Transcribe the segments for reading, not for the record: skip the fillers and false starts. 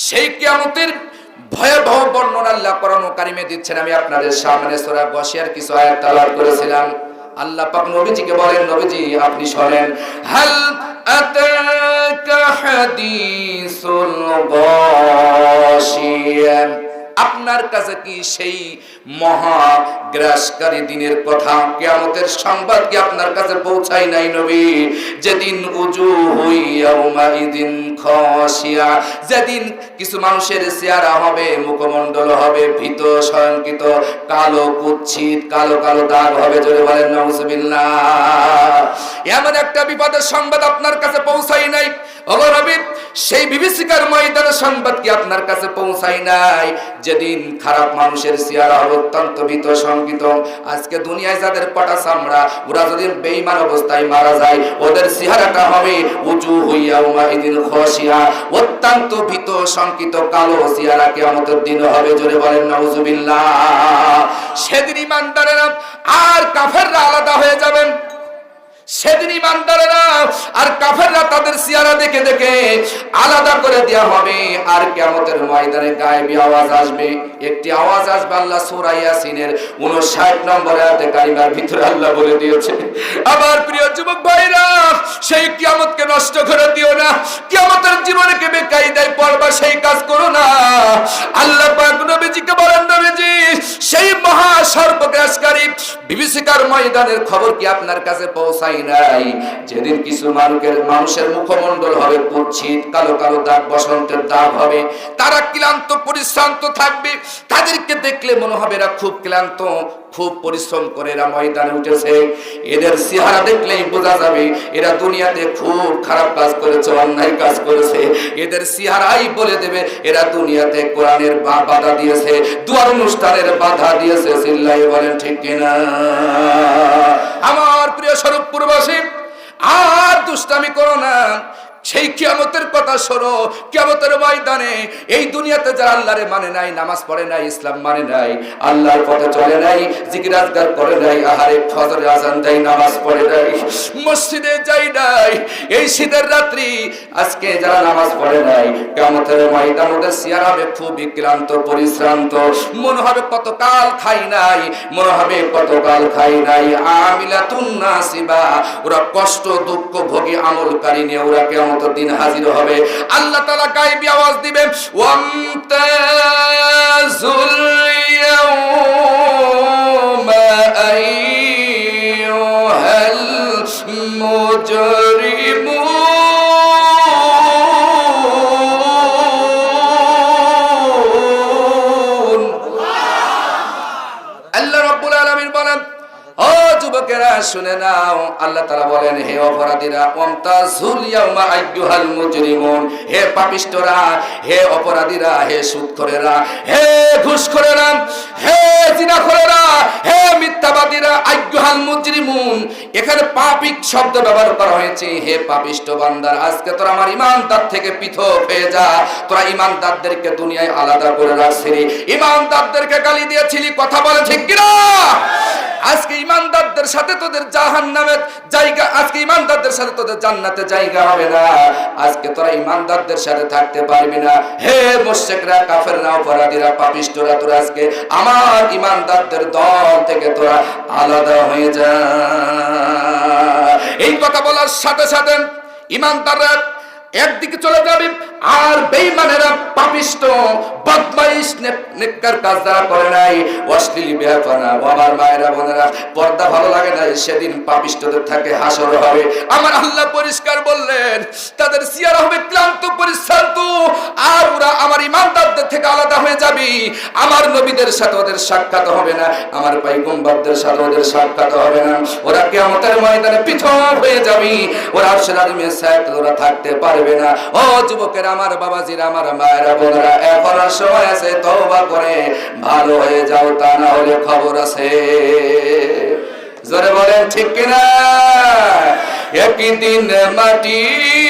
সেই কিয়ামতের ভয়াবহ বর্ণনা আল্লাহ কোরআন কারিমে দিচ্ছেন। আমি আপনাদের সামনে সূরা গাশিয়ার কিছু আয়াত তেলাওয়াত করেছিলাম। আল্লাহ পাক নবীজিকে বলেন, নবীজি আপনি শুনেন, হাল আতাকা হাদিসুল গাশিয়া, আপনার কাছে কি সেই মহা গ্রাসকারী দিনের কথা, কিয়ামতের সংবাদ কি আপনার কাছে পৌঁছায় নাই নবী? যেদিন উজুহু ইয়াউমাইদিন খাশিয়া, যেদিন কিছু মানুষের চেহারা হবে, মুখমণ্ডল হবে ভীত শঙ্কিত, কালো কুৎসিত, কালো কালো দাগ হবে। জোরে বলেন নাউজুবিল্লাহ। এমন একটা বিপদের সংবাদ আপনার কাছে পৌঁছায় নাই ওগো নবী। সেই বিভীষিকার ময়দানের সংবাদ কি আপনার কাছে পৌঁছায় নাই? যেদিন খারাপ মানুষের চেহারা হবে অত্যন্ত ভীত শঙ্কিত। আজকে দুনিয়ায় যাদের পটা চামড়া, ওরা যদি বেঈমান অবস্থায় মারা যায়, ওদের চেহারাটা হবে উজুহু ইয়াউমাইদিন খাশিয়া, অত্যন্ত ভীত শঙ্কিত কালো চেহারা কিয়ামতের দিন হবে। জোরে বলেন নাউজুবিল্লাহ। সেদিন ঈমানদারেরা আর কাফেররা আলাদা হয়ে যাবেন। সেদিন ঈমানদারেরা আর কাফেররা তাদের চেহারা দেখে দেখে আলাদা করে দেওয়া হবে। আর কিয়ামতের ময়দানে গায়েবী আওয়াজ আসবে, একটি আওয়াজ আসবে। আল্লাহ সূরা ইয়াসিনের 59 নম্বর আয়াতে কারিমার ভিতরে আল্লাহ বলে দিয়েছে। আমার প্রিয় যুবক ভাইরা, সেই কিয়ামতকে নষ্ট করে দিও না। কিয়ামতের জীবনকে বেকায়দায় পড়বা সেই কাজ করো না। আল্লাহ পাক নবীজিকে বলেন, নবীজি সেই মহা সর্বগ্রাসকারী বিভীষিকার ময়দানের খবর কি আপনার কাছে পৌঁছায় নাই? যেদিন কিছু মানুষের মুখমণ্ডল হবে কুৎসিত, কালো কালো দাগ, বসন্তের দাগ হবে, তারা ক্লান্ত পরিশ্রান্ত থাকবে। তাদেরকে দেখলে মনে হবে এরা খুব ক্লান্ত, খুব পরিশ্রম করে এরা ময়দানে উঠেছে। এদের চেহারা দেখলেই বোঝা যাবে এরা দুনিয়াতে খুব খারাপ কাজ করেছে, অন্যায় কাজ করেছে। এদের চেহারাই বলে দেবে এরা দুনিয়াতে কোরআনের বাধা দিয়েছে, দুয়ার অনুষ্ঠানের বাধা দিয়েছে। চিল্লাই বলেন ঠিক কিনা? আমার প্রিয় স্বরূপপুরবাসী, আর দুষ্টামি করো না। সেই কিয়ামতের কথা শোনো। কিয়ামতের ময়দানে এই দুনিয়াতে যারা আল্লাহরে মানে নাই, নামাজ পড়ে নাই, ইসলাম মানে নাই, আল্লাহর পথে চলে নাই, জিকির আজকার করে নাই, আহারে ফজরের আজান দেয়, নামাজ পড়ে নাই, মসজিদে যাই নাই, এই শীতের রাত্রি আজকে যারা নামাজ পড়ে নাই, কিয়ামতের ময়দানে ওদের চেহারা হবে খুব ক্লান্ত পরিশ্রান্ত। মনে হবে কতকাল খাই নাই, মনে হবে কতকাল খাই নাই। আমিলাতুন নাসিবা, ওরা কষ্ট দুঃখ ভোগী আমলকারী নিয়ে ওরা কিয়ামতের দিন হাজির হবে। আল্লাহ তাআলা গায়বী আওয়াজ দিবেন, ওয়ামতাজুল ইয়াউমা আইয়ুহাল মুজরিমুন। আল্লাহ রাব্বুল আলামিন বলেন, ও যুবকেরা শুনে নাও, আল্লাহ তাআলা বলেন, হে অপরাধীরা, ওয়ামতাজুল ইয়াউমা আইয়ুহাল মুজরিমুন, হে পাপিষ্ঠরা, হে অপরাধীরা, হে সুদখোরেরা, হে ঘুষখোরেরা, হে জিনাখোরেরা, হে মিথ্যাবাদীরা, আইয়ুহাল মুজরিমুন, এখানে পাপিক শব্দ ব্যবহার করা হয়েছে। হে পাপিষ্ঠ বান্দার, আজকে তোরা আমার ঈমানদার থেকে পৃথক হয়ে যা। তোরা ঈমানদারদেরকে দুনিয়ায় আলাদা করে রাখছিলি, ঈমানদারদেরকে গালি দিয়েছিলি, কথা বলে ঠিক কিনা? আজকে ঈমানদারদের সাথে তোদের জাহান্নামের জায়গা, আজকে ঈমানদারদের সাথে তোদের জান্নাতে জায়গা হবে না। আজকে তোরা ঈমানদারদের সাথে থাকতে পারবি না। হে মুশরিকরা, কাফেররা, অপরাধীরা, পাপিষ্ঠরা, তোরা আজকে আমার ঈমানদারদের দল থেকে তোরা আলাদা হয়ে যা। এই কথা বলার সাথে সাথে ঈমানদাররা একদিকে চলে যাবে, আর বেঈমানেরা, পাপিষ্ঠ, বদমাইশ, নেককার কাজ যারা করে নাই, অশ্লীল বেহায়াপনা, আমার মায়েরা বোনেরা, পর্দা ভালো লাগে না, সেদিন পাপিষ্ঠদের থাকে হাসর হবে। আমার আল্লাহ পরিষ্কার বললেন, তাদের চেহারা হবে ক্লান্ত পরিশ্রান্ত, আর ওরা আমার ঈমানদারদের থেকে আলাদা হয়ে যাবে। আমার নবীদের সাথে ওদের সাক্ষাৎ হবে না, আমার পয়গম্বরদের সাথে ওদের সাক্ষাৎ হবে না। ওরা কিয়ামতের ময়দানে পৃথক হয়ে যাবে। ওরা আরশের আযমের ছায়াতলে ওরা থাকতে পারবে না। ও যুবকেরা, আমার বাবাজিরা, আমার মায়েরা বোনেরা, এখন সময় আছে, তওবা করে ভালো হয়ে যাও, তা না হলে খবর আছে। জোরে বলেন ঠিক কিনা? একদিন মাটির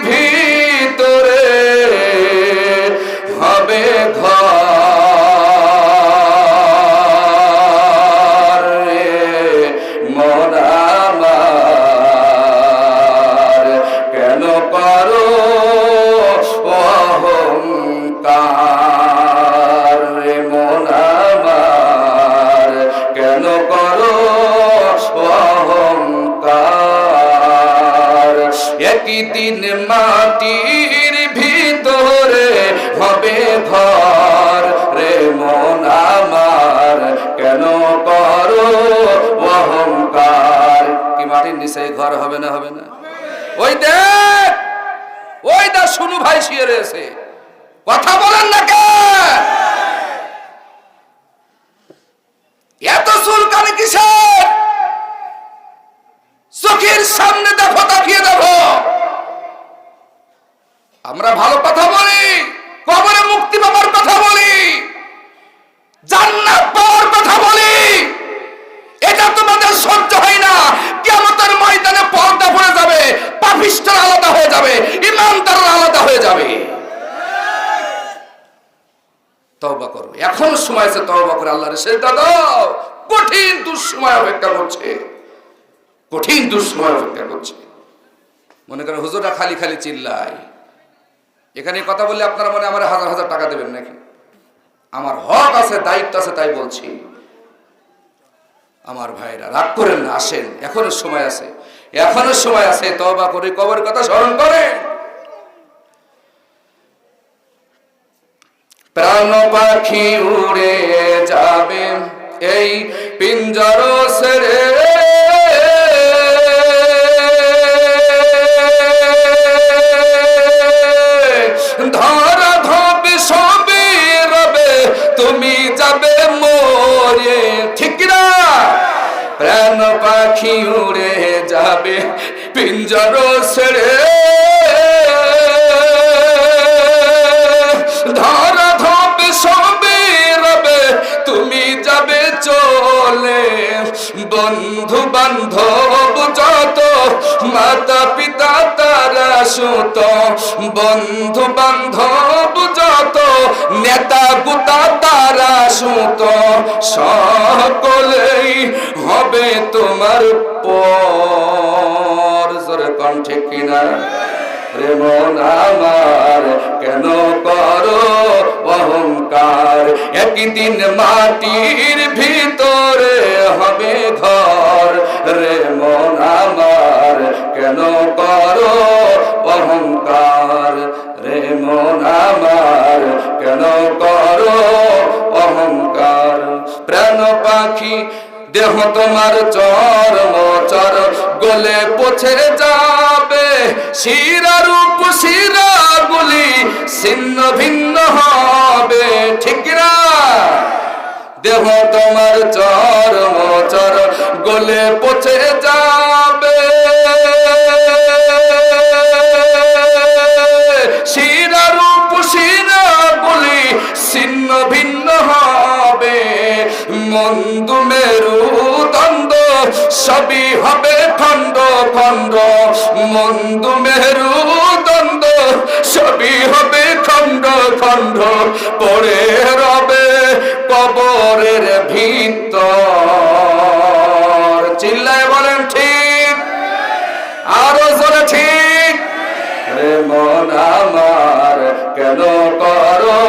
ভিতরে হবে ঘর, মন আমার কেন কর করো অহংকার রে মন আমার, কেন করো অহংকার। একদিন মাটির ভিতরে হবে ঘর রে মন আমার, কেন করো অহংকার। কি মাটির নিচে ঘর হবে না? হবে না? ওই দেখ, ওই দা শুনু ভাই শুয়ে রয়েছে, কথা বলেন না কে? এত চুলকানি কিসের? চোখের সামনে দেখো, তাকিয়ে দেখো। আমরা ভালো কথা বলি, কবরে মুক্তি পাবার কথা বলি, জান্নাত পাওয়ার কথা বলি, এটা তোমাদের সহ্য হয় না। কিয়ামতের ময়দানে পর্দা পড়ে যাবে, পাপিষ্ঠরা আলাদা হয়ে যাবে, ঈমানদাররা আলাদা হয়ে যাবে। তওবা করো, এখনো সময় আছে, তওবা করে আল্লাহর সেজদা দাও। কঠিন দুঃসময় অপেক্ষা করছে, কঠিন দুঃসময় অপেক্ষা করছে। মনে করেন হুজুররা খালি খালি চিল্লায়, এখানে কথা বললে আপনারা মনে আমার হাজার হাজার টাকা দেবেন নাকি? আমার হক আছে, দায়িত্ব আছে, তাই বলছি। আমার ভাইরা রাগ করেন না, আসেন, এখনো সময় আছে, এখনো সময় আছে। তওবা করে কবরের কথা স্মরণ করেন। প্রাণ পাখি উড়ে যাবে এই পিঞ্জর ছেড়ে, ধরা ধবে সবে রবে, তুমি যাবে মরে, ঠিক না? প্রাণ পাখি উড়ে যাবে পিঞ্জর ছেড়ে, ধরা ধবে সবে রবে, তুমি যাবে চলে। বন্ধু বান্ধব যত, মাতা পিতা তারা সুত, বন্ধু বান্ধব যত, নেতা গুতা তারা সুত, সকলেই হবে তোমার পর। জোরে কণ্ঠে কিনা রে মন আমার, কেন করো অহংকার। একদিন মাটির ভিতরে হবে ঘর রে মন আমার, কেন করো অহংকার রে মন আমার, কেন করো অহংকার। প্রাণ পাখি দেহ তোমার চরম চর গলে পচে যাবে, শিরার উপশিরা গুলি ছিন্ন ভিন্ন হবে, ঠিক না? দেহ তোমার চরম চর গলে পচে যাবে, শিরার উপশিরা গুলি ছিন্ন ভিন্ন হবে। মন্দ মেরু দ্বন্দ্ব সবই হবে খণ্ড খণ্ড, মন্দ মেরু দ্বন্দ্ব সবই হবে খণ্ড খণ্ড, পড়ে রবে কবরের ভিতর। চিল্লায় বলেন ঠিক, আরো জোরে ঠিক। রে মন আমার, কেন করো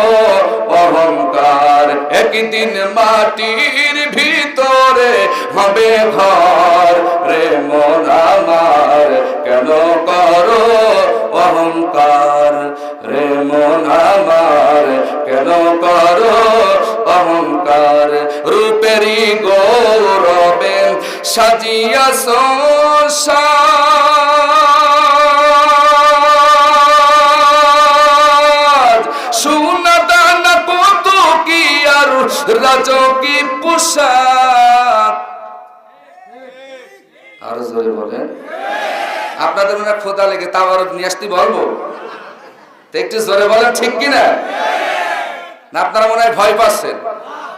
অহংকার। একদিন মাটির ভিতরে হবে ঘর রে মন আমার, কেন করো অহংকার রে মন আমার, কেন করো অহংকার। রূপেরই গৌরবে সাজিয়া সংসার, সোনা দানা কত কি আর রাজকী পোশাক। আরো জোরে বলেন। আপনাদের মনে খোদা লেগে তাওয়ারত নিয়ে আসতে বলবো তো, একটু জোরে বলেন ঠিক কিনা? না আপনারা মনে হয় ভয় পাচ্ছেন?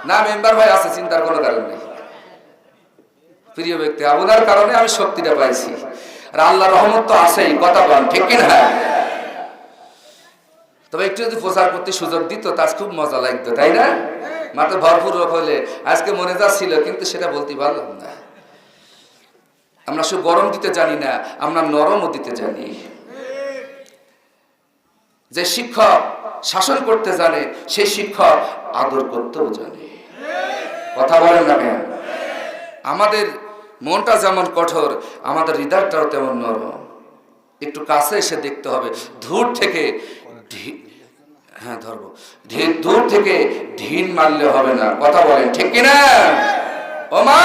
না, মেম্বার ভাই আছে, চিন্তার কোনো কারণ নেই। প্রিয় ব্যক্তি, আপনার কারণে আমি শক্তিটা পাইছি, আর আল্লাহর রহমত তো আছেই, কথা বলেন ঠিক কিনা? তবে একটু যদি প্রচার করতে সুযোগ দিত তা খুব মজা লাগতো, তাই না? মাত্র ভরপুর হলে আজকে মনে যাচ্ছিল, কিন্তু সেটা বলতে পারলাম না। আমরা শুধু গরম দিতে জানি না, আমরা নরমও দিতে জানি। যে শিক্ষক শাসন করতে জানে সেই শিক্ষক আদর করতেও জানে। কথা বলেন না কেন? আমাদের মনটা যেমন কঠোর, আমাদের হৃদয়টাও তেমন নরম। একটু কাছে এসে দেখতে হবে। দূর থেকে দূর থেকে ঢিল মারলে হবে না। কথা বলেন ঠিক কিনা? ও মা,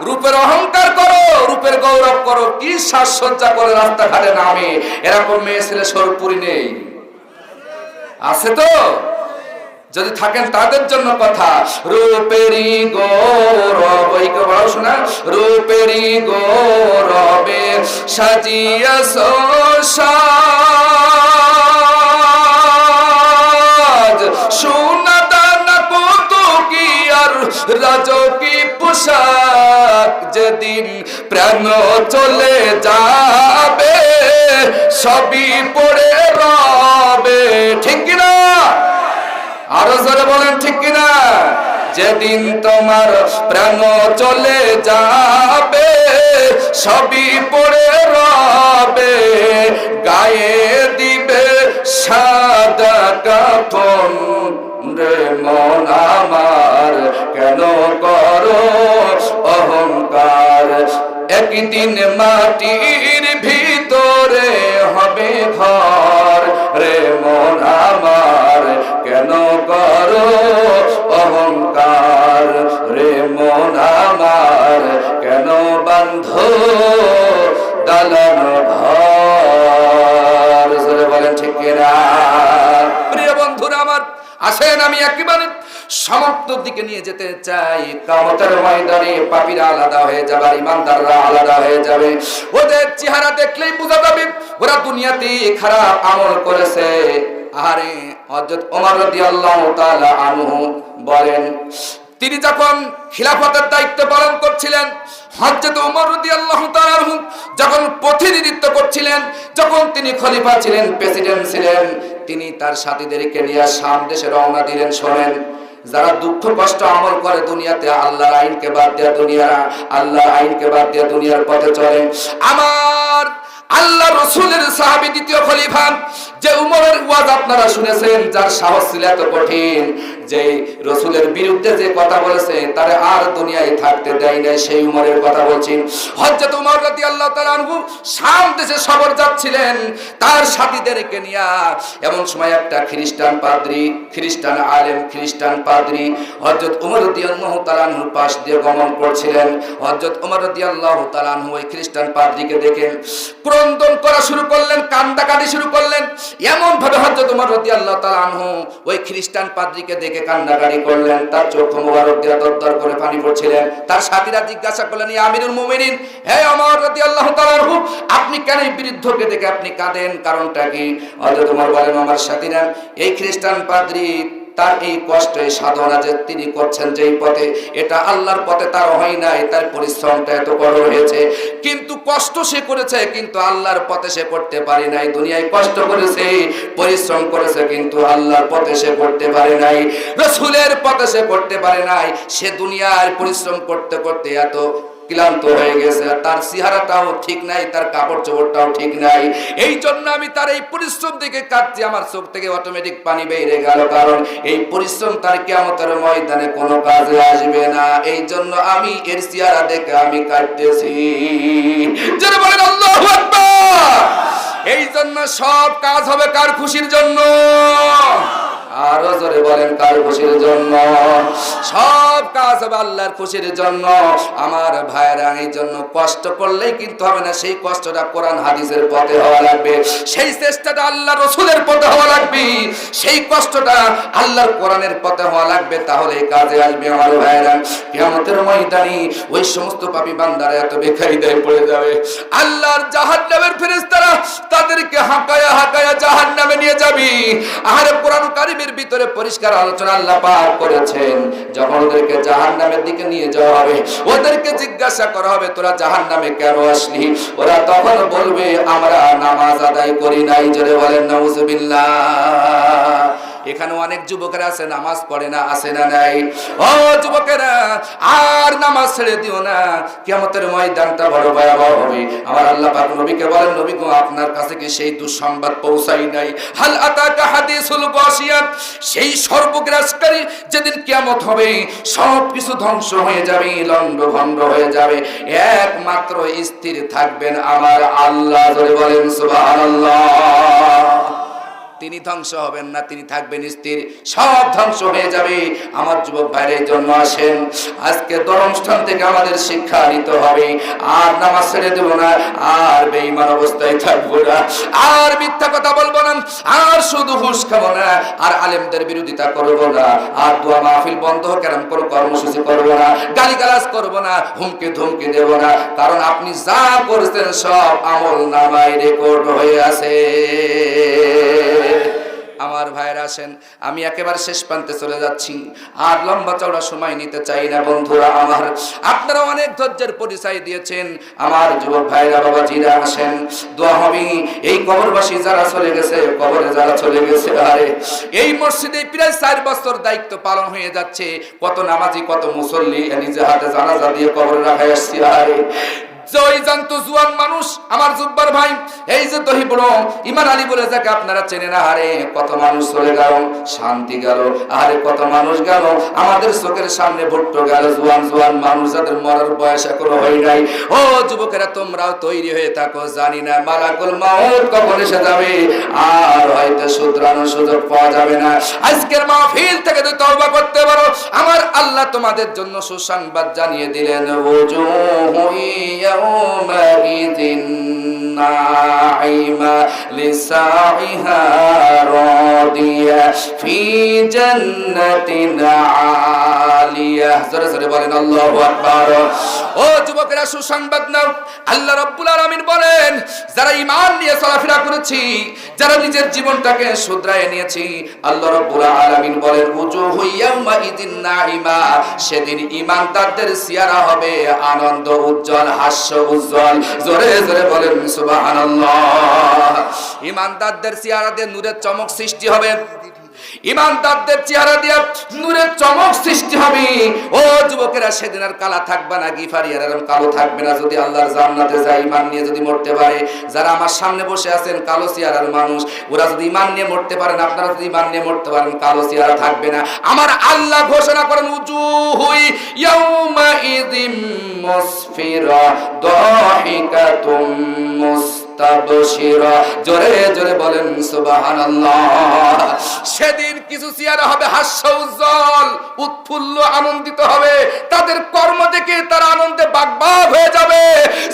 রূপের অহংকার করো, রূপের গৌরব করো, কি সাজসজ্জা করে রাস্তাঘাটে নামে, এরকম মেয়ে ছেলে সরপুরি নেই? আছে তো? যদি থাকেন তাদের জন্য কথা। রূপেরই গৌরব, এই বড় শোনা, রূপেরই গৌরবে সাজিয়াছ সাজ, সোনা দানা কত কি আর রাজকী পোশাক, যেদিন প্রাণ চলে যাবে সবই পড়ে রবে। ঠিক কিনা? আরো জোরে বলেন ঠিক কিনা? যেদিন তোমার প্রাণ চলে যাবে সবই পড়ে রবে, গায়ে দিবে সাদা কাফন, রে মন আমার কেন করো অহংকার, একদিন মাটির ভিতরে হবে ঘর, রে মন আমার কেন করো অহংকার, রে মন আমার কেন বান্ধ দালান ঘর। বলেন ঠিক কিনা? প্রিয় বন্ধুরা আমার, আসেন আমি একেবারে সমাপ্তির দিকে নিয়ে যেতে চাই। কিয়ামতের ময়দানে পাপীরা আলাদা হয়ে যাবে, ইমানদাররা আলাদা হয়ে যাবে। ওদের চেহারা দেখলেই বোঝা যাবে ওরা দুনিয়াতে খারাপ আমল করেছে। আরে হযরত ওমর রাদিয়াল্লাহু তাআলা আনহু বলেন, তিনি যখন খিলাফতের দায়িত্ব পালন করছিলেন, হযরত ওমর রাদিয়াল্লাহু তাআলা আনহু যখন প্রতিনিধিত্ব করছিলেন, যখন তিনি খলিফা ছিলেন, প্রেসিডেন্ট ছিলেন, তিনি তার সাথীদেরকে নিয়ে শাম দেশে রওনা দিলেন। শোনেন, যারা দুঃখ কষ্ট আমল করে দুনিয়াতে, আল্লাহর আইনকে বাদ দিয়ে আল্লাহর আইনকে বাদ দিয়ে দুনিয়ার পথে চলে, আমার আল্লাহ রসুলের সাহাবী দ্বিতীয় খলিফা যে উমরের ওয়াজ আপনারা শুনেছেন, যার সাহস ছিল এত কঠিন যে রসুলের বিরুদ্ধে যে কথা বলেছে তার আর দুনিয়ায় থাকতে দেয় নাই, সেই উমরের কথা বলছি। হযরত উমর রাদিয়াল্লাহু তাআলা আনহু শাম দেশে সফর যাচ্ছিলেন তার সাথীদেরকে নিয়ে। এমন সময় একটা খ্রিস্টান পাদ্রী, খ্রিস্টান আলেম, খ্রিস্টান পাদ্রী হযরত উমর রাদিয়াল্লাহু তাআলা আনহুর পাশ দিয়ে গমন করছিলেন। হযরত উমর রাদিয়াল্লাহু তাআলা আনহু ওই খ্রিস্টান পাদ্রীকে দেখে ক্রন্দন করা শুরু করলেন, কান্নাকাটি শুরু করলেন। এমন ভাবে হযরত উমর রাদিয়াল্লাহু তাআলা আনহু ওই খ্রিস্টান পাদ্রীকে দেখে কান্নাকাটি করলেন, তার চোখ মোবারক দিয়ে দরদর করে পানি পড়ছিলেন। তার সাথীরা জিজ্ঞাসা করলেন, ইয়া আমিরুল মুমিনিন, হে ওমর রাদিয়াল্লাহু তাআলা আনহু, আপনি কেন এই বৃদ্ধকে দেখে আপনি কাঁদেন, কারণটা কি? হযরত উমর বলেন, আমার সাথীরা, এই খ্রিস্টান পাদ্রী তার এই কষ্টে সাধনা যে তিনি করছেন যেই পথে, এটা আল্লাহর পথে তার হয় নাই, তার পরিশ্রমটা এত কঠোর হয়েছে, কিন্তু কষ্ট সে করেছে কিন্তু আল্লাহর পথে সে করতে পারে নাই। দুনিয়ায় কষ্ট করেছে, পরিশ্রম করেছে, কিন্তু আল্লাহর পথে সে করতে পারে নাই, রাসূলের পথে সে করতে পারে নাই। সে দুনিয়ার পরিশ্রম করতে করতে এত ক্লান্ত হয়ে গেছে, তার চেহারাটাও ঠিক নাই, তার কাপড় চোপড়টাও ঠিক নাই। এই জন্য আমি তার এই পরিশ্রম দেখে কাঁদছি, আমার চোখ থেকে অটোমেটিক পানি বেরিয়ে গেল, কারণ এই পরিশ্রম তার কিয়ামতের ময়দানে কোনো কাজে আসবে না। এই জন্য আমি এর চেহারা দেখে আমি কাঁদতেছি। যারা বলেন আল্লাহু আকবার। এই জন্য সব কাজ হবে কার খুশির জন্য? আরো জোরে বলেন, কার খুশির জন্য? সব কাজ হবে আল্লাহর খুশির জন্য। আমার ভাইরা, এই জন্য কষ্ট করলেই কিন্তু হবে না, সেই কষ্টটা কোরআন হাদিসের পথে হওয়া লাগবে, সেই চেষ্টাটা আল্লাহ রসুলের পথে হওয়া লাগবে, সেই কষ্টটা আল্লাহর কোরআনের পথে হওয়া লাগবে, তাহলে কাজে আসবে। আমার ভাইরা, কিয়ামতের ময়দানে ওই সমস্ত পাপী বান্দারা এত বেকায়দায় পড়ে যাবে, আল্লাহর জাহান্নামের ফেরেশতারা তাদেরকে হাঁকায়া হাঁকায়া জাহান্নামে নিয়ে যাবে। আর কোরআন কারীমের ভিতরে পরিষ্কার আলোচনা আল্লাহ পাক করেছেন, যখন ওদেরকে জাহান্নামের দিকে নিয়ে যাওয়া হবে, ওদেরকে জিজ্ঞাসা করা হবে, তোরা জাহান্নামে কেন আসলি? ওরা তখন বলবে, আমরা নামাজ আদায় করি নাই। জোরে বলেন নাউজুবিল্লাহ। এখানে অনেক যুবকেরা আছে নামাজ পড়ে না, আছে না নাই? ও যুবকেরা, আর নামাজ ছেড়ে দিও না, কিয়ামতের ময়দানটা বড় ভয়াবহ হবে। আমার আল্লাহ পাক নবীকে বলেন, নবী গো আপনার কাছে কি সেই দুঃসংবাদ পৌঁছাই নাই? হাল আতাকা হাদিসুল গাশিয়া, সেই সর্বগ্রাসকারী যেদিন কিয়ামত হবে, সব কিছু ধ্বংস হয়ে যাবে, লন্ডভন্ড হয়ে যাবে, একমাত্র স্থির থাকবেন আমার আল্লাহ। জোরে বলেন সুবহানাল্লাহ। তিনি ধ্বংস হবেন না, তিনি থাকবেন স্থির, সব ধ্বংস হয়ে যাবে। আমার যুবক ভাইয়ের জন্য আসেন, আজকে অনুষ্ঠান থেকে আমাদের শিক্ষা নিতে হবে। আর নামাজ ছেড়ে দেব না, আর বেঈমান অবস্থায় থাকবো না, আর মিথ্যা কথা বলবো না, আর শুধু ঘুষ খাবো না, আর আলেমদের বিরোধিতা করবো না, আর দোয়া মাহফিল বন্ধ কেরাম কোনো কর্মসূচি করবো না, গালিগালাজ করবো না, হুমকি ধমকি দেব না। কারণ আপনি যা করছেন সব আমল নামায় রেকর্ড হয়ে আছে। আমার ভাইয়েরা আসেন, আমি একেবারে শেষ প্রান্তে চলে যাচ্ছি, আর লম্বা চওড়া সময় নিতে চাই না বন্ধুরা আমার। আপনারা অনেক ধৈর্যের পরিচয় দিয়েছেন। আমার যুবক ভাইরা, বাবাজিরা আসেন, দোয়া হবে। এই কবরবাসী যারা চলে গেছে, কবরে যারা চলে গেছে, আরে এই মসজিদে প্রায় 4 বছর দায়িত্ব পালন হয়ে যাচ্ছে। কত নামাজি, কত মুসল্লি নিজে হাতে জানাজা দিয়ে কবরে রাখা আসছে। আরে জয় জান্ত জুয়ান মানুষ, আমার জুব্বার ভাই, এই যে দহিবুড় ইমান আলী বলে যাকে আপনারা চেনেন, আরে কত মানুষ চলে গেল, শান্তি গেল, আরে কত মানুষ গেল, আমাদের চোখের সামনে ভুট্টো গেল, জুয়ান জুয়ান মানুষ যাদের মরার বয়স এখনো হয় নাই। ও যুবকেরা, তোমরাও তৈরি হয়ে থাকো, জানি না মালাকুল মাউত কখন এসে যাবে, আর হয়তো শুধরানোর সুযোগ পাওয়া যাবে না। আজকের মাহফিল থেকে যদি তওবা করতে পারো, আমার আল্লাহ তোমাদের জন্য সুসংবাদ জানিয়ে দিলেন, يومئذ ناعمة لسعيها راضية في جنة عالية। জোরে জোরে বলেন আল্লাহু আকবার। ও যুবকেরা, সুসংবাদ নাও। আল্লাহ রাব্বুল আলামিন বলেন, যারা ঈমান নিয়ে চলাফেরা করেছি, যারা নিজের জীবনটাকে শুধরায় নিয়েছি, আল্লাহ রাব্বুল আলামিন বলেন, উজুহু ইয়াউমাইযিন নাঈমা, সেদিন ঈমানদারদের চেহারা হবে আনন্দ উজ্জ্বল, হাস্য উজ্জ্বল। জোরে জোরে বলেন সুবহানাল্লাহ। ঈমানদারদের চেহারা দিয়ে নূরের চমক সৃষ্টি হবে, ঈমানদারদের চেহারা দিয়ে নূরের চমক সৃষ্টি হবে। ও যুবকেরা, সেদিন আর কালা থাকবে না, গিফারিয়ার এরকম কালো থাকবে না। যদি আল্লাহর জান্নাতে যায়, ঈমান নিয়ে যদি মরতে পারে, যারা আমার সামনে বসে আছেন কালো চেহারার মানুষ, ওরা যদি ঈমান নিয়ে মরতে পারেন, আপনারা যদি ঈমান নিয়ে মরতে পারেন, কালো চেহারা থাকবে না। আমার আল্লাহ ঘোষণা করেন, উজুহু ইয়াউমাইযিম মুসফিরা দাহিকাতুম মুস্তাবশিরা। জোরে জোরে বলেন সুবহানাল্লাহ। সেদিন কিছু চেহারা হবে হাস্য উজ্জ্বল, উৎফুল্ল, আনন্দিত হবে, তাদের কর্ম দেখে তারা আনন্দে বাগবাগ হয়ে যাবে।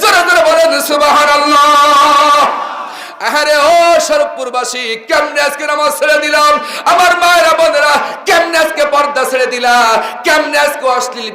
জোরে জোরে বলেন সুবহানাল্লাহ। আরে ও শরীফপুরবাসী, কেমনে আজকে নামাজ ছেড়ে দিলাম? আমার মায়েরা বোনেরা, কেমনে আজকে পর্দা ছেড়ে দিলা? কেমনে আজকে অশ্লীল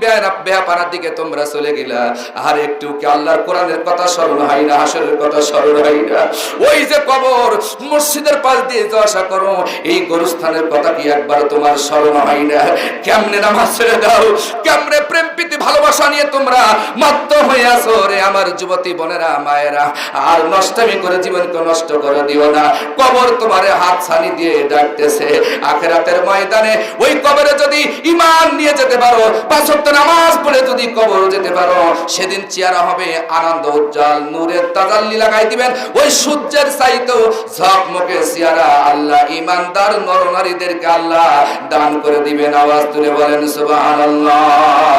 বেহাপানার দিকে তোমরা চলে গেলা? আর একটু কি আল্লাহর কোরআনের কথা স্মরণ হয় না? হাসরের কথা স্মরণ হয় না? ওই যে কবর, মসজিদের পাশ দিয়ে যাওয়া আসা করো, এই গোরস্থানের কথা কি একবার তোমার স্মরণ হয় না? কেমনে নামাজ ছেড়ে দাও? কেমনে প্রেম প্রীতি ভালোবাসা নিয়ে তোমরা মত্ত হয়ে আছো রে আমার যুবতী বোনেরা, মায়েরা। আর নষ্টামি করে জীবনকে নষ্ট করে দিও না। কবর তোমারে হাত ছানি দিয়ে ডাকতেছে। আখিরাতের ময়দানে ওই কবরে যদি ঈমান নিয়ে যেতে পারো, 5 ওয়াক্ত নামাজ পড়ে যদি কবর যেতে পারো, সেদিন চেহারা হবে আনন্দ উজ্জ্বল, নূরের তাজাল্লি লাগাই দিবেন। ওই সূর্যের চাইতেও ঝকমকে চেহারা আল্লাহ ঈমানদার নরনারীদেরকে আল্লাহ দান করে দিবেন। আওয়াজ তুলে বলেন সুবহানাল্লাহ।